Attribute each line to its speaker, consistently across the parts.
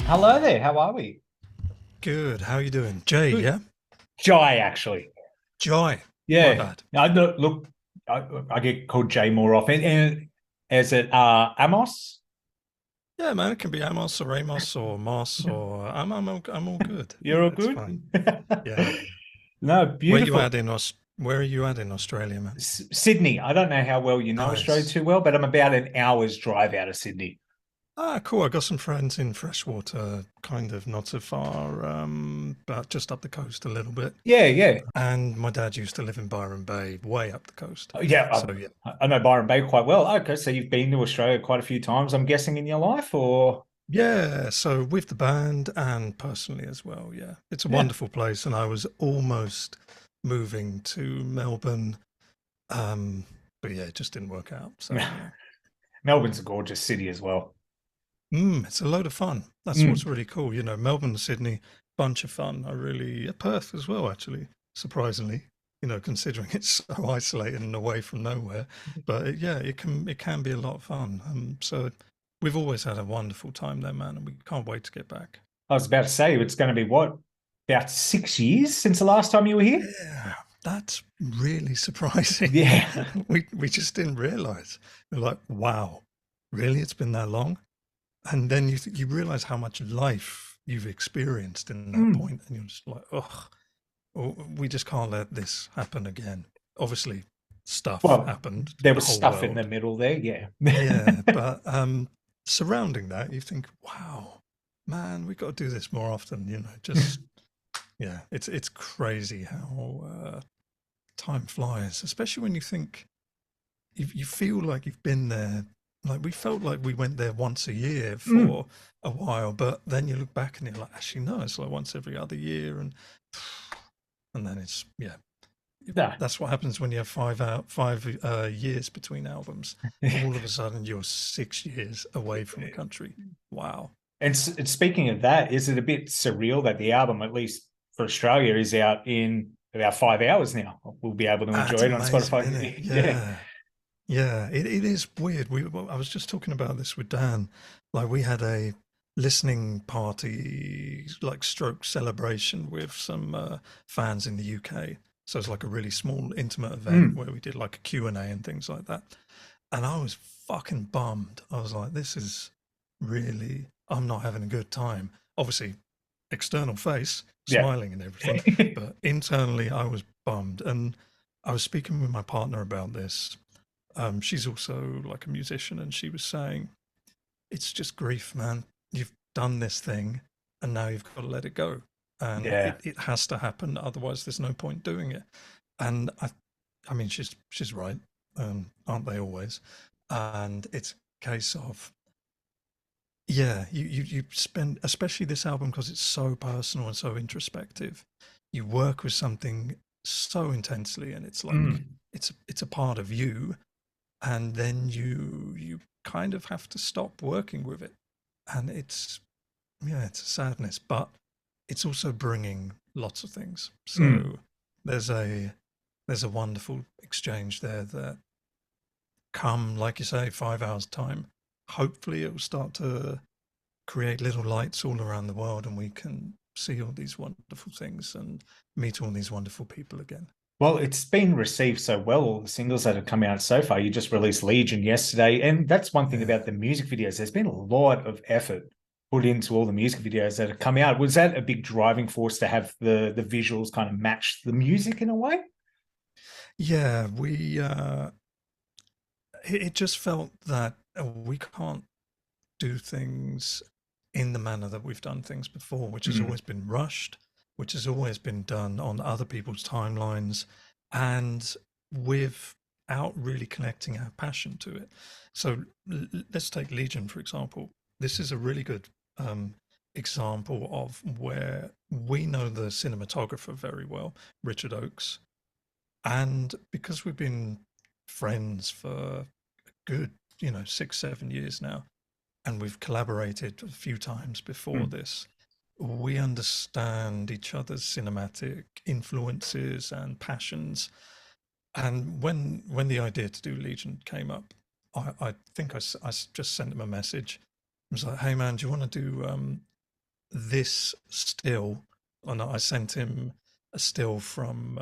Speaker 1: Hello there. How are we?
Speaker 2: Good. How you doing? Jay,
Speaker 1: Good.
Speaker 2: yeah?
Speaker 1: Jai, actually.
Speaker 2: Joy. My
Speaker 1: Yeah.
Speaker 2: bad.
Speaker 1: I look. I get called Jay more often. And is it Amos?
Speaker 2: Yeah, man, it can be Amos or Moss or I'm all good.
Speaker 1: You're
Speaker 2: Yeah,
Speaker 1: all
Speaker 2: it's
Speaker 1: good.
Speaker 2: fine. Yeah.
Speaker 1: No,
Speaker 2: Where you
Speaker 1: beautiful.
Speaker 2: at in where are you at in Australia, man?
Speaker 1: Sydney. I don't know how well you know Australia
Speaker 2: Nice.
Speaker 1: too well, but I'm about an hour's drive out of Sydney.
Speaker 2: Ah, cool. I got some friends in Freshwater, kind of not so far, but just up the coast a little bit.
Speaker 1: Yeah, yeah.
Speaker 2: And my dad used to live in Byron Bay, way up the coast.
Speaker 1: Yeah,
Speaker 2: So yeah.
Speaker 1: I know Byron Bay quite well. Okay, so you've been to Australia quite a few times, I'm guessing, in your life, or
Speaker 2: Yeah, so with the band and personally as well, yeah. It's a
Speaker 1: yeah.
Speaker 2: wonderful place and I was almost moving to Melbourne, um, but yeah, it just didn't work out. So yeah.
Speaker 1: Melbourne's a gorgeous city as well.
Speaker 2: It's a load of fun. That's what's
Speaker 1: Mm.
Speaker 2: really cool. Melbourne, Sydney, bunch of fun. Perth as well, actually, surprisingly, considering it's so isolated and away from nowhere. But yeah, it can be a lot of fun. So we've always had a wonderful time there, man, and we can't wait to get back.
Speaker 1: I was about to say it's going to be what, about 6 years since the last time you were here?
Speaker 2: Yeah, that's really surprising.
Speaker 1: Yeah.
Speaker 2: We just didn't realize. We're like, wow, really? It's been that long? And then you realize how much life you've experienced in that
Speaker 1: Mm.
Speaker 2: point, and you're just like, ugh, we just can't let this happen again. Obviously, stuff
Speaker 1: Well,
Speaker 2: happened to
Speaker 1: there
Speaker 2: the
Speaker 1: was
Speaker 2: whole
Speaker 1: stuff in the
Speaker 2: world.
Speaker 1: middle there. Yeah.
Speaker 2: Yeah, but surrounding that, you think, wow, man, we got to do this more often. Just yeah, it's crazy how time flies, especially when you think you feel like you've been there. Like we felt like we went there once a year
Speaker 1: Mm.
Speaker 2: for a while, but then you look back and you're like, actually, no, it's like once every other year, and then it's yeah.
Speaker 1: No.
Speaker 2: That's what happens when you have 5 years between albums. All of a sudden, you're 6 years away from a country. Wow.
Speaker 1: And speaking of that, is it a bit surreal that the album, at least for Australia, is out in about 5 hours now? We'll be able to
Speaker 2: It's
Speaker 1: enjoy it on
Speaker 2: amazing, isn't it?
Speaker 1: Spotify. Yeah.
Speaker 2: Yeah. Yeah, it is weird. I was just talking about this with Dan. Like we had a listening party, like stroke celebration with some fans in the UK. So it's like a really small, intimate event
Speaker 1: Mm.
Speaker 2: where we did like a Q&A and things like that. And I was fucking bummed. I was like, this is really, I'm not having a good time. Obviously, external face,
Speaker 1: Yeah.
Speaker 2: smiling and everything, but internally I was bummed. And I was speaking with my partner about this. She's also like a musician, and she was saying, "It's just grief, man. You've done this thing, and now you've got to let it go, and
Speaker 1: Yeah.
Speaker 2: it has to happen. Otherwise, there's no point doing it." And I mean, she's right, aren't they always? And it's a case of yeah, you spend, especially this album because it's so personal and so introspective. You work with something so intensely, and it's like
Speaker 1: Mm.
Speaker 2: it's a part of you, and then you kind of have to stop working with it, and it's yeah, it's a sadness, but it's also bringing lots of things.
Speaker 1: Mm.
Speaker 2: So there's a there's a wonderful exchange there that come, like you say, 5 hours time, hopefully it will start to create little lights all around the world, and we can see all these wonderful things and meet all these wonderful people again.
Speaker 1: Well, it's been received so well, all the singles that have come out so far. You just released Legion yesterday. And that's one thing
Speaker 2: Yeah.
Speaker 1: about the music videos. There's been a lot of effort put into all the music videos that have come out. Was that a big driving force to have the visuals kind of match the music in a way?
Speaker 2: Yeah, it just felt that we can't do things in the manner that we've done things before, which has
Speaker 1: Mm.
Speaker 2: always been rushed, which has always been done on other people's timelines, and without really connecting our passion to it. So let's take Legion, for example. This is a really good example of where we know the cinematographer very well, Richard Oakes, and because we've been friends for a good, 6, 7 years now, and we've collaborated a few times before
Speaker 1: Mm.
Speaker 2: this, we understand each other's cinematic influences and passions. And when the idea to do Legion came up, I think I just sent him a message. I was like, "Hey man, do you want to do this still, and I sent him a still from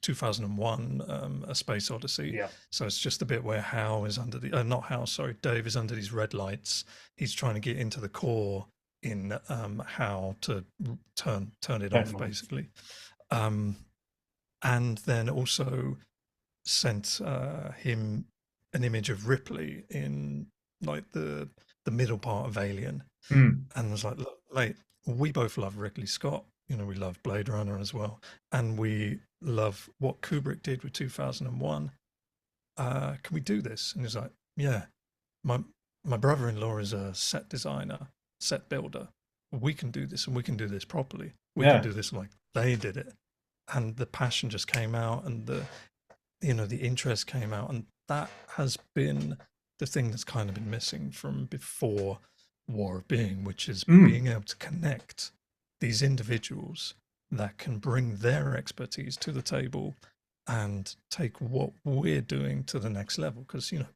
Speaker 2: 2001, A Space Odyssey.
Speaker 1: Yeah.
Speaker 2: So it's just the bit where Hal is under the, not Hal, sorry, Dave is under these red lights. He's trying to get into the core in how to turn it off, basically. And then also sent him an image of Ripley in like the middle part of Alien, and was like, look, mate, we both love Ridley Scott. You know, we love Blade Runner as well, and we love what Kubrick did with 2001. Can we do this? And he's like, yeah, my brother-in-law is a set designer, set builder. We can do this, and we can do this properly. We can do this like they did it. And the passion just came out, and the interest came out, and that has been the thing that's kind of been missing from before War of Being, which is being able to connect these individuals that can bring their expertise to the table and take what we're doing to the next level. Because, you know,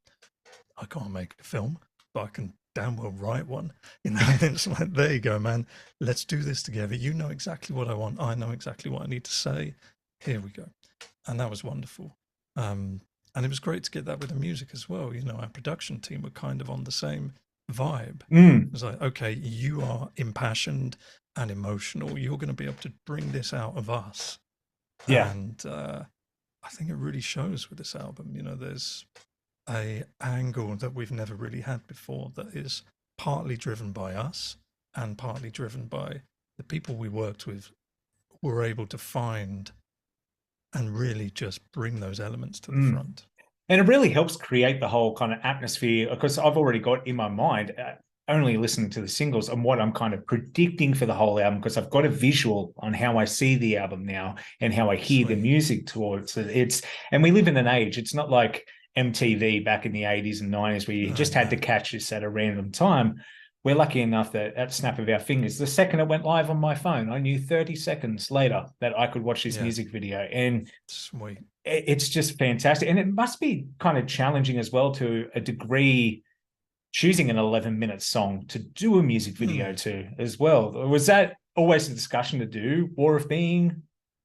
Speaker 2: I can't make a film, but I can damn well write one. You know, it's like, there you go, man. Let's do this together. You know exactly what I want. I know exactly what I need to say. Here we go. And that was wonderful. And it was great to get that with the music as well. You know, our production team were kind of on the same vibe. It was like, okay, you are impassioned and emotional. You're going to be able to bring this out of us.
Speaker 1: Yeah.
Speaker 2: And I think it really shows with this album. You know, there's a angle that we've never really had before that is partly driven by us and partly driven by the people we worked with who were able to find and really just bring those elements to the front.
Speaker 1: And it really helps create the whole kind of atmosphere, because I've already got in my mind, only listening to the singles, and what I'm kind of predicting for the whole album, because I've got a visual on how I see the album now and how I hear the music towards it. And we live in an age, it's not like MTV back in the 80s and 90s where you just had to catch this at a random time. We're lucky enough that at the snap of our fingers, the second it went live on my phone, I knew 30 seconds later that I could watch this music video. And
Speaker 2: sweet,
Speaker 1: it's just fantastic. And it must be kind of challenging as well, to a degree, choosing an 11-minute song to do a music video to as well. Was that always a discussion to do War of Being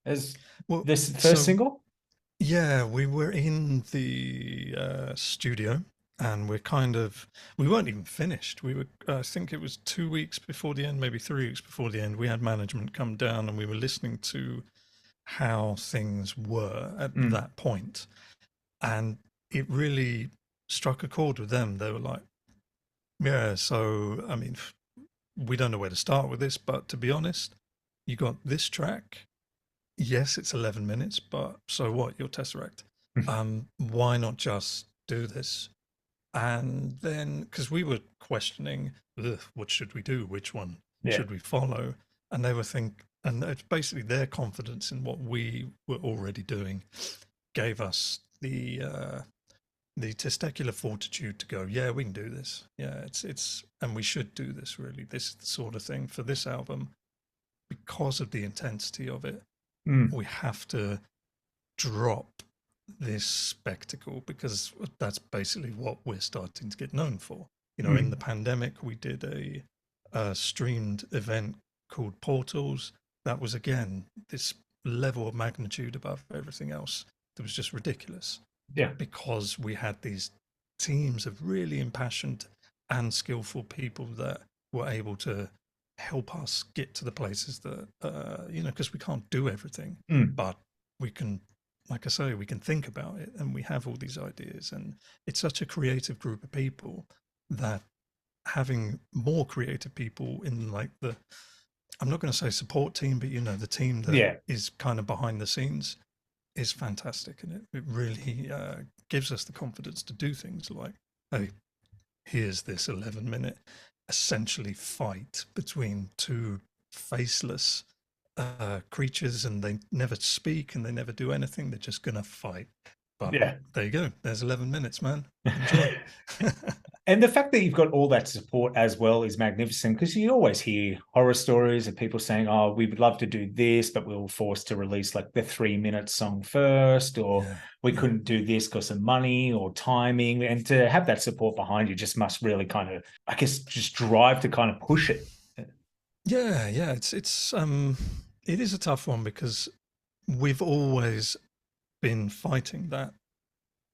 Speaker 1: as this first single?
Speaker 2: Yeah, we were in the studio, and we weren't even finished. We were, I think it was 2 weeks before the end, maybe 3 weeks before the end, we had management come down and we were listening to how things were at that point. And it really struck a chord with them. They were like, yeah, so, I mean, we don't know where to start with this, but to be honest, you got this track. Yes, it's 11 minutes, but so what? You're TesseracT. Why not just do this? And then, because we were questioning, what should we do? Which one should we follow? And they were and it's basically their confidence in what we were already doing gave us the testicular fortitude to go, yeah, we can do this. Yeah, it's and we should do this, really. This is the sort of thing for this album, because of the intensity of it. We have to drop this spectacle, because that's basically what we're starting to get known for. You know, in the pandemic, we did a streamed event called Portals. That was, again, this level of magnitude above everything else that was just ridiculous.
Speaker 1: Yeah.
Speaker 2: Because we had these teams of really impassioned and skillful people that were able to help us get to the places that, you know, because we can't do everything, but we can, like I say, we can think about it, and we have all these ideas. And it's such a creative group of people that having more creative people in, like, I'm not going to say support team, but, you know, the team that is kind of behind the scenes is fantastic. And it really gives us the confidence to do things like, hey, here's this 11-minute essentially fight between two faceless creatures, and they never speak and they never do anything. They're just gonna fight. But there you go. There's 11 minutes, man. Enjoy.
Speaker 1: And the fact that you've got all that support as well is magnificent, because you always hear horror stories of people saying, oh, we would love to do this, but we were forced to release like the 3-minute song first, or we couldn't do this because of money or timing. And to have that support behind you just must really kind of, I guess, just drive to kind of push it.
Speaker 2: Yeah, it is a tough one because we've always been fighting that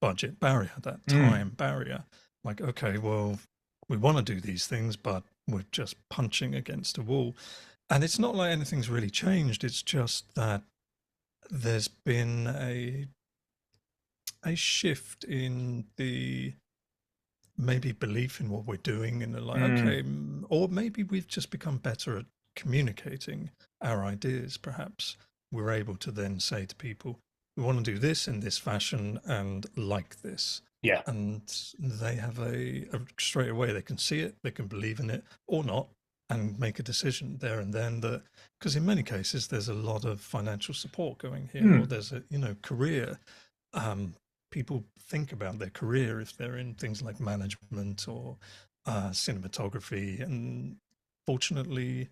Speaker 2: budget barrier, that
Speaker 1: Mm,
Speaker 2: time barrier. Like, okay, well, we want to do these things, but we're just punching against a wall. And it's not like anything's really changed. It's just that there's been a shift in the maybe belief in what we're doing, and they're like,
Speaker 1: mm,
Speaker 2: okay, or maybe we've just become better at communicating our ideas. Perhaps we're able to then say to people, we want to do this in this fashion and like this.
Speaker 1: yeah.
Speaker 2: And they have a straight away, they can see it, they can believe in it or not, and make a decision there and then. That because in many cases there's a lot of financial support going here, or
Speaker 1: Mm,
Speaker 2: there's a career, um, people think about their career if they're in things like management or cinematography. And fortunately,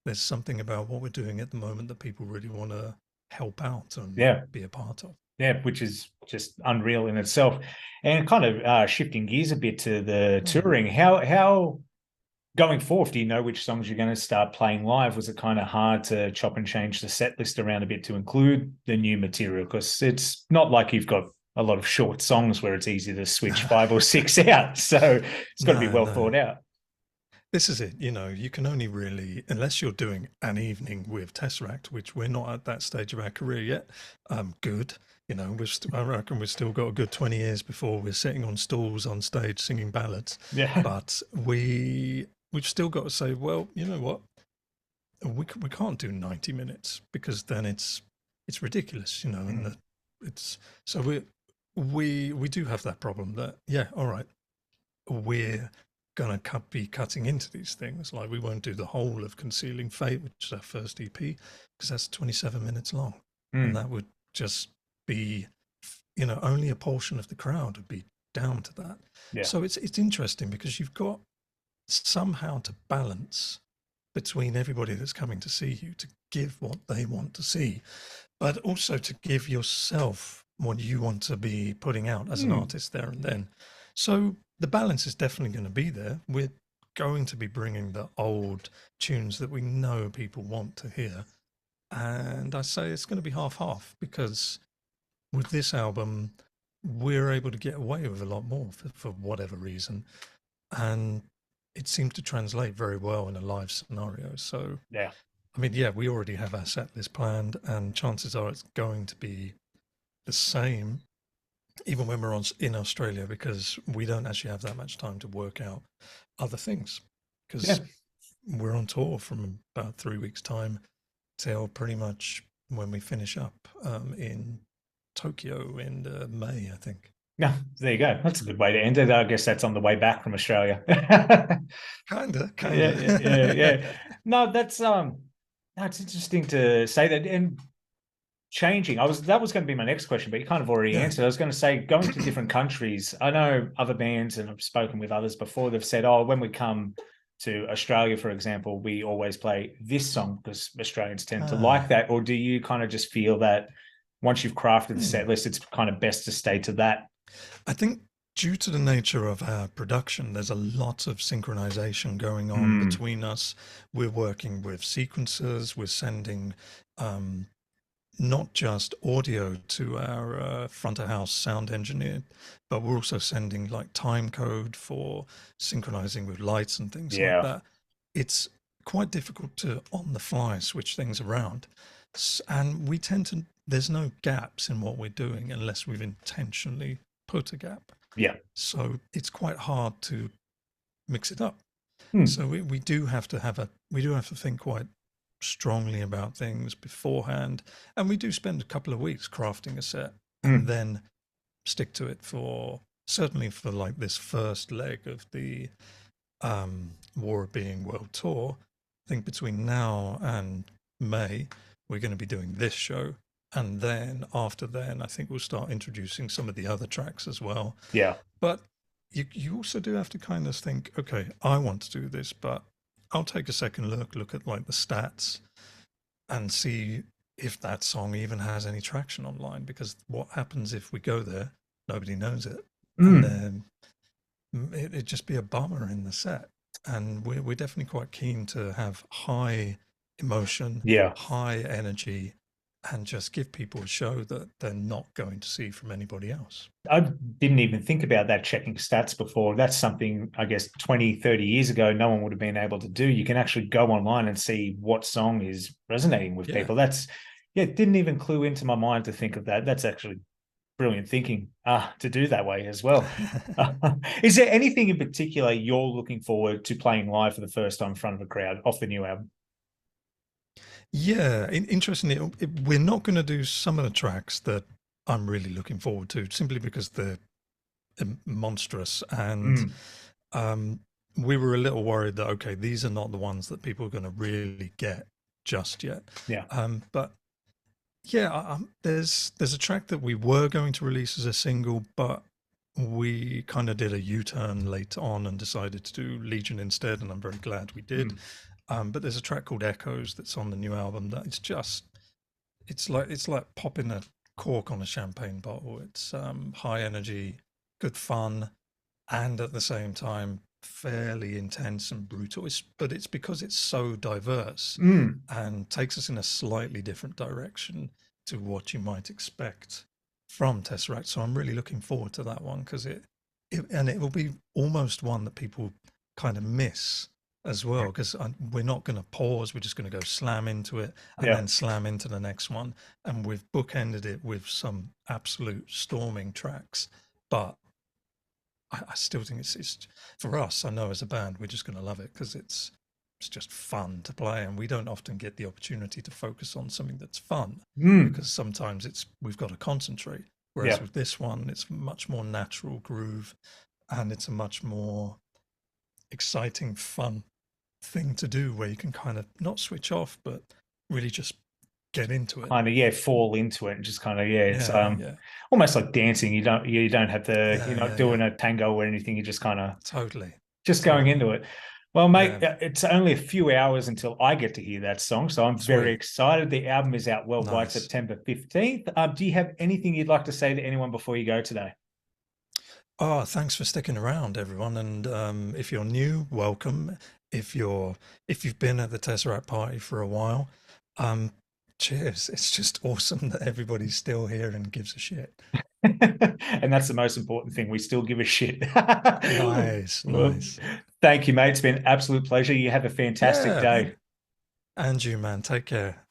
Speaker 2: there's something about what we're doing at the moment that people really want to help out and
Speaker 1: yeah.
Speaker 2: be a part of.
Speaker 1: Yeah, which is just unreal in itself. And kind of shifting gears a bit to the
Speaker 2: Hmm.
Speaker 1: touring, how going forth, do you know which songs you're going to start playing live? Was it kind of hard to chop and change the set list around a bit to include the new material? Because it's not like you've got a lot of short songs where it's easy to switch five or six out. So it's got to be
Speaker 2: No,
Speaker 1: well
Speaker 2: no.
Speaker 1: thought out.
Speaker 2: This is it. You can only really, unless you're doing an evening with TesseracT, which we're not at that stage of our career yet. Good. I reckon we've still got a good 20 years before we're sitting on stools on stage singing ballads.
Speaker 1: Yeah.
Speaker 2: But we've still got to say, well, you know what? We can't do 90 minutes because then it's ridiculous, and
Speaker 1: Mm.
Speaker 2: it's so we do have that problem that, yeah, all right, we're gonna be cutting into these things. Like, we won't do the whole of Concealing Fate, which is our first EP, because that's 27 minutes long, and
Speaker 1: Mm.
Speaker 2: that would just be, only a portion of the crowd would be down to that.
Speaker 1: Yeah.
Speaker 2: So it's interesting because you've got somehow to balance between everybody that's coming to see you to give what they want to see, but also to give yourself what you want to be putting out as an
Speaker 1: Mm.
Speaker 2: artist there and then. So the balance is definitely going to be there. We're going to be bringing the old tunes that we know people want to hear. And I say it's going to be half half because with this album, we're able to get away with a lot more for whatever reason. And it seemed to translate very well in a live scenario. So,
Speaker 1: Yeah.
Speaker 2: I mean, yeah, we already have our set list planned, and chances are it's going to be the same, even when we're in Australia, because we don't actually have that much time to work out other things.
Speaker 1: Yeah.
Speaker 2: Because we're on tour from about 3 weeks' time till pretty much when we finish up in Tokyo in May, I think.
Speaker 1: No, there you go. That's a good way to end it. I guess that's on the way back from Australia.
Speaker 2: Kinda,
Speaker 1: Yeah, yeah, yeah, yeah.
Speaker 2: kinda.
Speaker 1: No, that's interesting to say that. And changing, that was going to be my next question, but you kind of already
Speaker 2: Yeah.
Speaker 1: answered. I was going to say, going to different countries. I know other bands, and I've spoken with others before. They've said, "Oh, when we come to Australia, for example, we always play this song because Australians tend to like
Speaker 2: Ah.
Speaker 1: that." Or do you kind of just feel that once you've crafted the
Speaker 2: Hmm.
Speaker 1: set list, it's kind of best to stay to that?
Speaker 2: I think due to the nature of our production, there's a lot of synchronization going on
Speaker 1: Mm,
Speaker 2: between us. We're working with sequencers, we're sending um, not just audio to our front of house sound engineer, but we're also sending like time code for synchronizing with lights and things like
Speaker 1: yeah.
Speaker 2: that. It's quite difficult to on the fly switch things around. And we tend to, there's no gaps in what we're doing unless we've intentionally put a gap.
Speaker 1: Yeah.
Speaker 2: So it's quite hard to mix it up.
Speaker 1: Hmm.
Speaker 2: So we do have to we do have to think quite strongly about things beforehand, and we do spend a couple of weeks crafting a set and
Speaker 1: Hmm.
Speaker 2: then stick to it for certainly for like this first leg of the War of Being World Tour. I think between now and May, we're going to be doing this show. And then after then, I think we'll start introducing some of the other tracks as well.
Speaker 1: Yeah.
Speaker 2: But you also do have to kind of think, okay, I want to do this, but I'll take a second look at like the stats and see if that song even has any traction online. Because what happens if we go there, nobody knows it, and
Speaker 1: Hmm.
Speaker 2: then it'd just be a bummer in the set. and we're definitely quite keen to have high emotion,
Speaker 1: Yeah.
Speaker 2: high energy, and just give people a show that they're not going to see from anybody else.
Speaker 1: I didn't even think about that, checking stats before. That's something, I guess, 20, 30 years ago, no one would have been able to do. You can actually go online and see what song is resonating with people. That's, it didn't even clue into my mind to think of that. That's actually brilliant thinking to do that way as well. Is there anything in particular you're looking forward to playing live for the first time in front of a crowd off the new album?
Speaker 2: Yeah, interestingly, we're not going to do some of the tracks that I'm really looking forward to, simply because they're monstrous. And we were a little worried that, okay, these are not the ones that people are going to really get just yet.
Speaker 1: Yeah.
Speaker 2: But yeah, there's a track that we were going to release as a single, but we kind of did a U-turn late on and decided to do Legion instead, and I'm very glad we did. But there's a track called Echoes that's on the new album that is just, it's like popping a cork on a champagne bottle. It's high energy, good fun, and at the same time fairly intense and brutal. But it's because it's so diverse and takes us in a slightly different direction to what you might expect from TesseracT. So I'm really looking forward to that one, because it will be almost one that people kind of miss as well, because we're not going to pause. We're just going to go slam into it and then slam into the next one. And we've bookended it with some absolute storming tracks. But I still think it's for us, I know as a band, we're just going to love it because it's just fun to play. And we don't often get the opportunity to focus on something that's fun because sometimes we've got to concentrate. Whereas with this one, it's much more natural groove, and it's a much more exciting, fun thing to do, where you can kind of not switch off, but really just get into it.
Speaker 1: Kind of, fall into it and just kind of, it's almost like dancing. You don't have to, you're not doing a tango or anything. You just kind of going into it. Well, mate, it's only a few hours until I get to hear that song, so I'm very excited. The album is out worldwide September 15th. Do you have anything you'd like to say to anyone before you go today?
Speaker 2: Oh, thanks for sticking around, everyone. And if you're new, welcome. If you've been at the TesseracT party for a while, cheers. It's just awesome that everybody's still here and gives a shit.
Speaker 1: And that's the most important thing. We still give a shit.
Speaker 2: Nice.
Speaker 1: Thank you, mate. It's been an absolute pleasure. You have a fantastic day.
Speaker 2: And you, man. Take care.